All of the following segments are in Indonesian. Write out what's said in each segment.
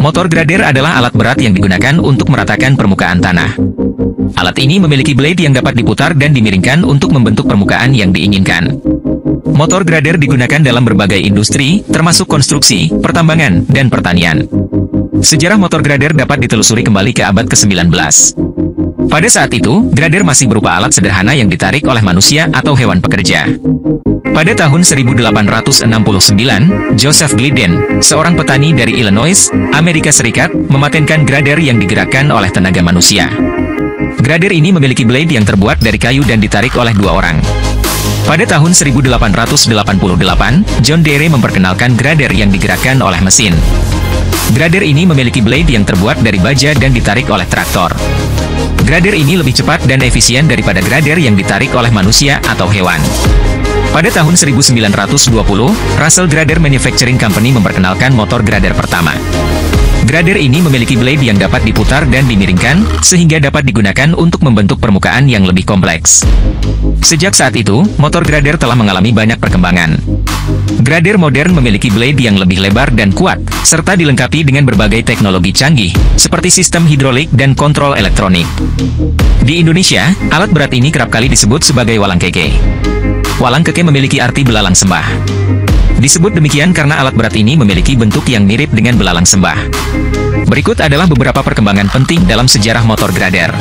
Motor grader adalah alat berat yang digunakan untuk meratakan permukaan tanah. Alat ini memiliki blade yang dapat diputar dan dimiringkan untuk membentuk permukaan yang diinginkan. Motor grader digunakan dalam berbagai industri, termasuk konstruksi, pertambangan, dan pertanian. Sejarah motor grader dapat ditelusuri kembali ke abad ke-19. Pada saat itu, grader masih berupa alat sederhana yang ditarik oleh manusia atau hewan pekerja. Pada tahun 1869, Joseph Glidden, seorang petani dari Illinois, Amerika Serikat, mematenkan grader yang digerakkan oleh tenaga manusia. Grader ini memiliki blade yang terbuat dari kayu dan ditarik oleh dua orang. Pada tahun 1888, John Deere memperkenalkan grader yang digerakkan oleh mesin. Grader ini memiliki blade yang terbuat dari baja dan ditarik oleh traktor. Grader ini lebih cepat dan efisien daripada grader yang ditarik oleh manusia atau hewan. Pada tahun 1920, Russell Grader Manufacturing Company memperkenalkan motor grader pertama. Grader ini memiliki blade yang dapat diputar dan dimiringkan, sehingga dapat digunakan untuk membentuk permukaan yang lebih kompleks. Sejak saat itu, motor grader telah mengalami banyak perkembangan. Grader modern memiliki blade yang lebih lebar dan kuat, serta dilengkapi dengan berbagai teknologi canggih, seperti sistem hidrolik dan kontrol elektronik. Di Indonesia, alat berat ini kerap kali disebut sebagai walang keke. Walang keke memiliki arti belalang sembah. Disebut demikian karena alat berat ini memiliki bentuk yang mirip dengan belalang sembah. Berikut adalah beberapa perkembangan penting dalam sejarah motor grader.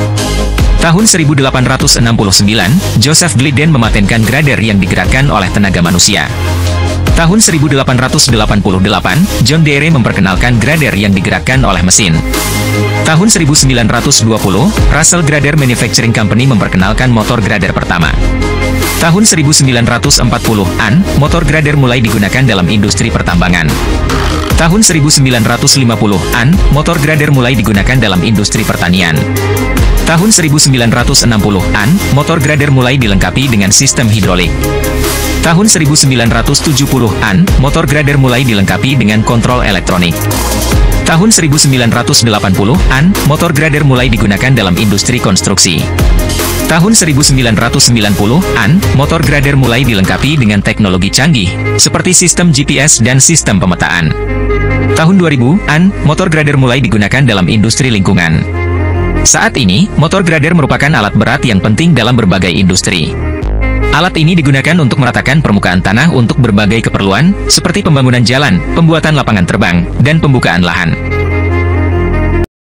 Tahun 1869, Joseph Glidden mematenkan grader yang digerakkan oleh tenaga manusia. Tahun 1888, John Deere memperkenalkan grader yang digerakkan oleh mesin. Tahun 1920, Russell Grader Manufacturing Company memperkenalkan motor grader pertama. Tahun 1940-an, motor grader mulai digunakan dalam industri pertambangan. Tahun 1950-an, motor grader mulai digunakan dalam industri pertanian. Tahun 1960-an, motor grader mulai dilengkapi dengan sistem hidrolik. Tahun 1970-an, motor grader mulai dilengkapi dengan kontrol elektronik. Tahun 1980-an, motor grader mulai digunakan dalam industri konstruksi. Tahun 1990-an, motor grader mulai dilengkapi dengan teknologi canggih, seperti sistem GPS dan sistem pemetaan. Tahun 2000-an, motor grader mulai digunakan dalam industri lingkungan. Saat ini, motor grader merupakan alat berat yang penting dalam berbagai industri. Alat ini digunakan untuk meratakan permukaan tanah untuk berbagai keperluan, seperti pembangunan jalan, pembuatan lapangan terbang, dan pembukaan lahan.